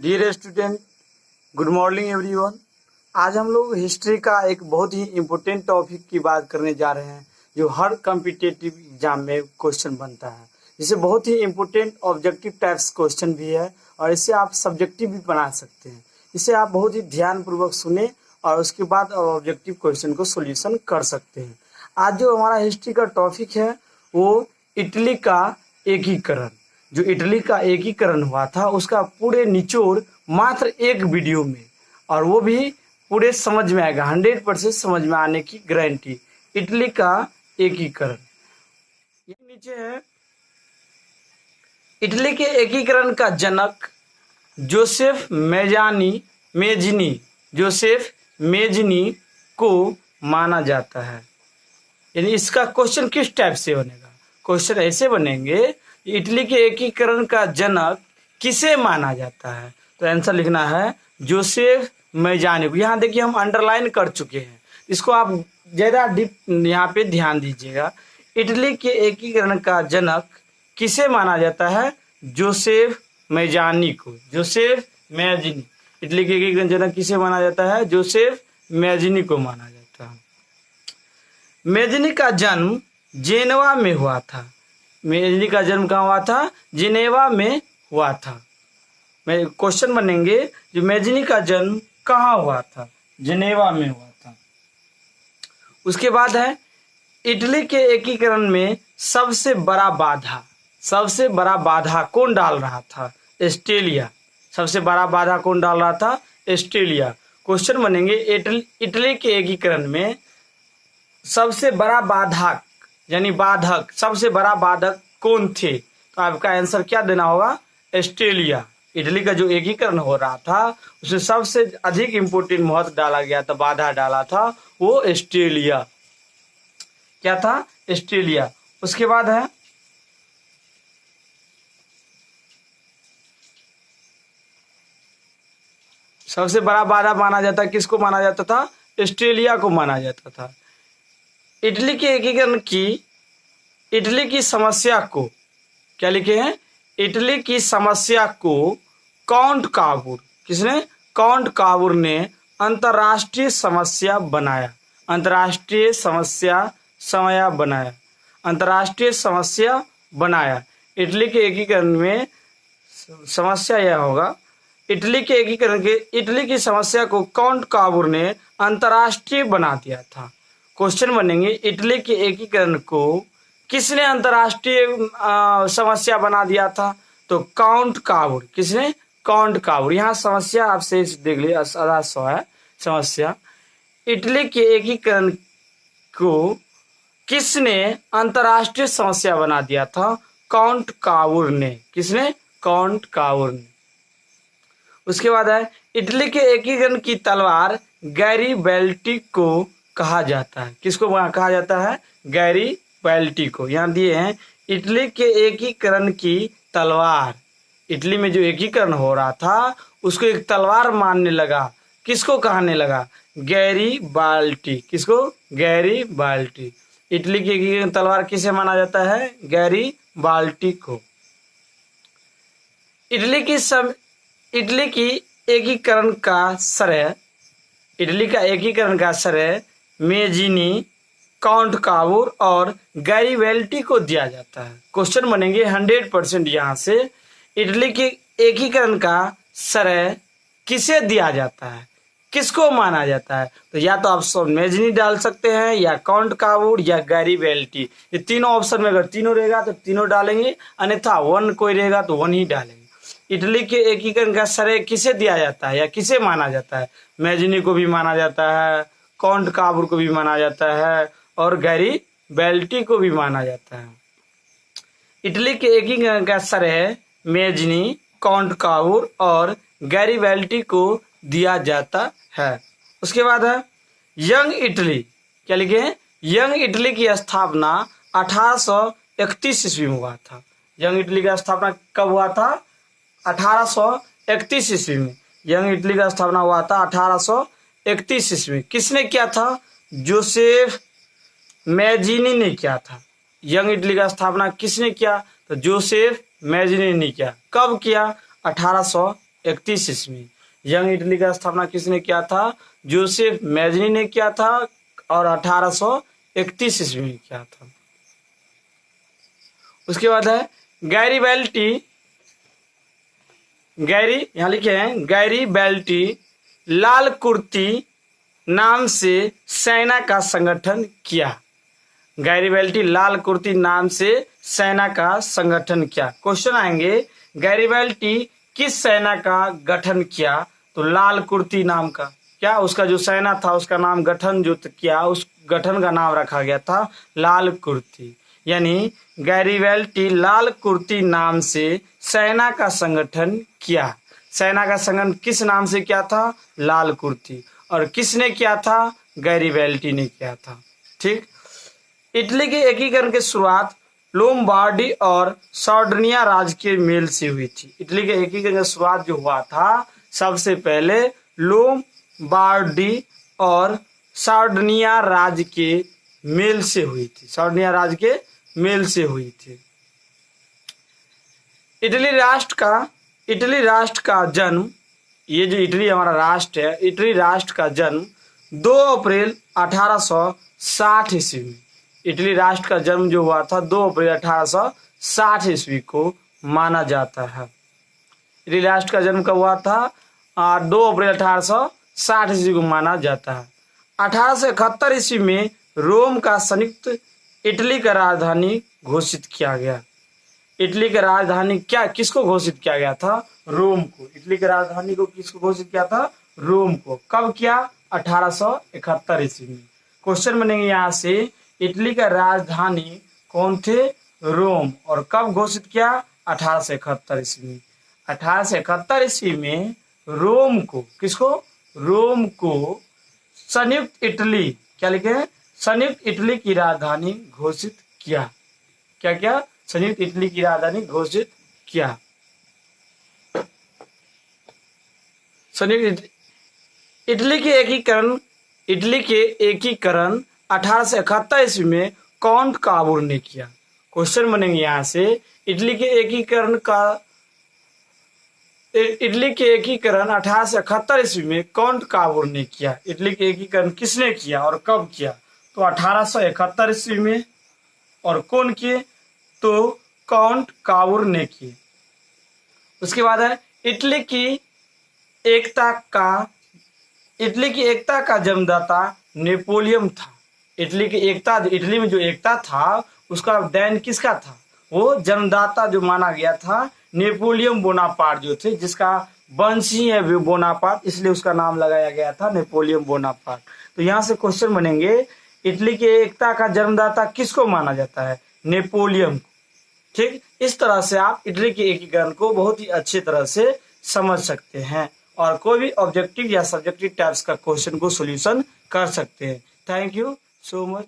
Dear student, good morning everyone. आज हम लोग हिस्ट्री का एक बहुत ही इम्पोर्टेंट टॉपिक की बात करने जा रहे हैं जो हर कॉम्पिटिटिव एग्जाम में क्वेश्चन बनता है। जिसे बहुत ही इम्पोर्टेंट ऑब्जेक्टिव टाइप्स क्वेश्चन भी है और इसे आप सब्जेक्टिव भी बना सकते हैं। इसे आप बहुत ही ध्यानपूर्वक सुने और उसके बाद ऑब्जेक्टिव क्वेश्चन को सोल्यूशन कर सकते हैं। आज जो हमारा हिस्ट्री का टॉपिक है वो इटली का एकीकरण। जो इटली का एकीकरण हुआ था उसका पूरे निचोड़ मात्र एक वीडियो में, और वो भी पूरे समझ में आएगा, 100% समझ में आने की गारंटी। इटली का एकीकरण ये नीचे है। इटली के एकीकरण का जनक जोसेफ मेजनी को माना जाता है। यानी इसका क्वेश्चन किस टाइप से बनेगा? क्वेश्चन ऐसे बनेंगे, इटली के एकीकरण का जनक किसे माना जाता है? तो आंसर लिखना है जोसेफ मेजानी को। यहाँ देखिए हम अंडरलाइन कर चुके हैं, इसको आप ज़्यादा डीप यहाँ पे ध्यान दीजिएगा। इटली के एकीकरण का जनक किसे माना जाता है? जोसेफ मेजानी को। जोसेफ मेजानी, इटली के एकीकरण जनक किसे माना जाता है? जोसेफ मेजानी को माना जाता है। मेजानी का जन्म जेनेवा में हुआ था। मेजानी का जन्म कहाँ हुआ था? जिनेवा में हुआ था। मैं क्वेश्चन बनेंगे, जो मेजानी का जन्म कहाँ हुआ था? जिनेवा में हुआ था। उसके बाद है इटली के एकीकरण में सबसे बड़ा बाधा कौन डाल रहा था? ऑस्ट्रेलिया। सबसे बड़ा बाधा कौन डाल रहा था? ऑस्ट्रेलिया। क्वेश्चन बनेंगे, इटली के एकीकरण में सबसे बड़ा बाधक यानी बाधक, सबसे बड़ा बाधक कौन थे? तो आपका आंसर क्या देना होगा? ऑस्ट्रेलिया। इटली का जो एकीकरण हो रहा था उसमें सबसे अधिक इंपोर्टेंट महत्व डाला गया था, बाधा डाला था, वो ऑस्ट्रेलिया। क्या था? ऑस्ट्रेलिया। उसके बाद है सबसे बड़ा बाधा माना जाता, किसको माना जाता था? ऑस्ट्रेलिया को माना जाता था। इटली के एकीकरण की इटली की समस्या को क्या लिखे हैं? इटली की समस्या को काउंट काबूर, किसने? काउंट काबूर ने अंतर्राष्ट्रीय समस्या बनाया। अंतर्राष्ट्रीय समस्या बनाया। इटली के एकीकरण में समस्या यह होगा, इटली की समस्या को काउंट काबूर ने अंतर्राष्ट्रीय बना दिया था। क्वेश्चन बनेंगे, इटली के एकीकरण को किसने अंतर्राष्ट्रीय समस्या बना दिया था? तो काउंट काबूर। किसने? काउंट काबूर। यहाँ समस्या आपसे देख लीजिए, आधा सौ है समस्या। इटली के एकीकरण को किसने अंतर्राष्ट्रीय समस्या बना दिया था? काउंट काबूर ने। किसने? काउंट काबूर ने। उसके बाद है इटली के एकीकरण की तलवार गैरीबल्डी को कहा जाता है। किसको कहा जाता है? गैरीबल्डी को। यहाँ दिए हैं इटली के एकीकरण की तलवार। इटली में जो एकीकरण हो रहा था उसको एक तलवार मानने लगा। किसको कहने लगा? गैरीबल्डी। किसको? गैरीबल्डी। इटली की एकीकरण तलवार किसे माना जाता है? गैरीबल्डी को। इटली की एकीकरण का श्रेय मेजिनी, काउंट काबूर और गैरीबल्डी को दिया जाता है। क्वेश्चन बनेंगे 100% यहाँ से, इटली के एकीकरण का श्रेय किसे दिया जाता है? किसको माना जाता है? तो या तो आप मेजिनी डाल सकते हैं, या काउंट काबूर, या गैरीबल्डी। ये तीनों ऑप्शन में अगर तीनों रहेगा तो तीनों डालेंगे, अन्यथा वन कोई रहेगा तो वन ही डालेंगे। इटली के एकीकरण का श्रेय किसे दिया जाता है या किसे माना जाता है? मेजिनी को भी माना जाता है, काउंट काबूर को भी माना जाता है, और गैरीबल्डी को भी माना जाता है। इटली के एकीकरण का श्रेय मेजिनी, काउंट काबूर और गैरीबल्डी को दिया जाता है। उसके बाद है यंग इटली। क्या लिखे हैं? यंग इटली की स्थापना 1831 ईस्वी में हुआ था। यंग इटली का स्थापना कब हुआ था? 1831 ईस्वी में। यंग इटली का स्थापना हुआ था 1831 ईस्वी में। किसने किया था? जोसेफ मेजिनी ने किया था। यंग इटली का स्थापना किसने किया? तो जोसेफ मेजिनी ने किया। कब किया? 1831 1831 ईस्वी। यंग इटली का स्थापना किसने किया था? जोसेफ मैजनी ने किया था और 1831 ईस्वी में किया था। उसके बाद है गैरिबल्डी, यहां लिखे हैं गैरिबल्डी लाल कुर्ती नाम से सेना का संगठन किया। गैरिबल्डी लाल कुर्ती नाम से सेना का संगठन किया। क्वेश्चन आएंगे गैरिबल्डी किस सेना का गठन किया? तो लाल कुर्ती नाम का, क्या उसका जो सेना था उसका नाम गठन जो किया, उस गठन का नाम रखा गया था लाल कुर्ती। यानी गैरिबल्डी लाल कुर्ती नाम से सेना का संगठन किया। सेना का संगठन किस नाम से किया था? लाल कुर्ती। और किसने किया था? गैरिबल्डी ने किया था। ठीक। इटली के एकीकरण की शुरुआत लोम्बार्डी और सार्डिनिया राज्य के मेल से हुई थी। इटली के एकीकरण की शुरुआत जो हुआ था सबसे पहले लोम्बार्डी और सार्डिनिया राज्य के मेल से हुई थी। सार्डिनिया राज्य के मेल से हुई थी। इटली राष्ट्र का जन्म, ये जो इटली हमारा राष्ट्र है, इटली राष्ट्र का जन्म 2 अप्रैल 1860 ईस्वी में। इटली राष्ट्र का जन्म जो हुआ था 2 अप्रैल 1860 ईस्वी को माना जाता है। इटली राष्ट्र का जन्म कब हुआ था? 2 अप्रैल 1860 ईस्वी को माना जाता है। 1871 ईस्वी में रोम का संयुक्त इटली का राजधानी घोषित किया गया। इटली की राजधानी किसको घोषित किया गया था? रोम को। इटली की राजधानी को किसको घोषित किया था? रोम को। कब किया? 1871 ईस्वी में। क्वेश्चन बनेंगे यहाँ से, इटली का राजधानी कौन थे? रोम। और कब घोषित किया? 1871 ईस्वी में। 1871 ईस्वी में रोम को, किसको? रोम को संयुक्त इटली, क्या लिखे हैं? संयुक्त इटली की राजधानी घोषित किया। क्या? संयुक्त इटली की राजधानी घोषित किया। संयुक्त इटली के एकीकरण 1871 ईस्वी में काउंट काबूर ने किया। क्वेश्चन बनेंगे यहाँ से, इटली के एकीकरण 1871 ईस्वी में काउंट काबूर ने किया। इटली के एकीकरण किसने किया और कब किया? तो 1871 ईस्वी में। और कौन किए? तो काउंट काबूर ने किए। उसके बाद है इटली की एकता का जन्मदाता नेपोलियन था। इटली में जो एकता था उसका देन किसका था? वो जन्मदाता जो माना गया था नेपोलियन बोनापार्ट जो थे, जिसका वंश ही है बोनापार्ट, इसलिए उसका नाम लगाया गया था नेपोलियन बोनापार्ट। तो यहाँ से क्वेश्चन बनेंगे, इटली के एकता का जन्मदाता किसको माना जाता है? नेपोलियन को। ठीक। इस तरह से आप इटली के एकीकरण को बहुत ही अच्छी तरह से समझ सकते हैं और कोई भी ऑब्जेक्टिव या सब्जेक्टिव टाइप्स का क्वेश्चन को सॉल्यूशन कर सकते हैं। Thank you so much.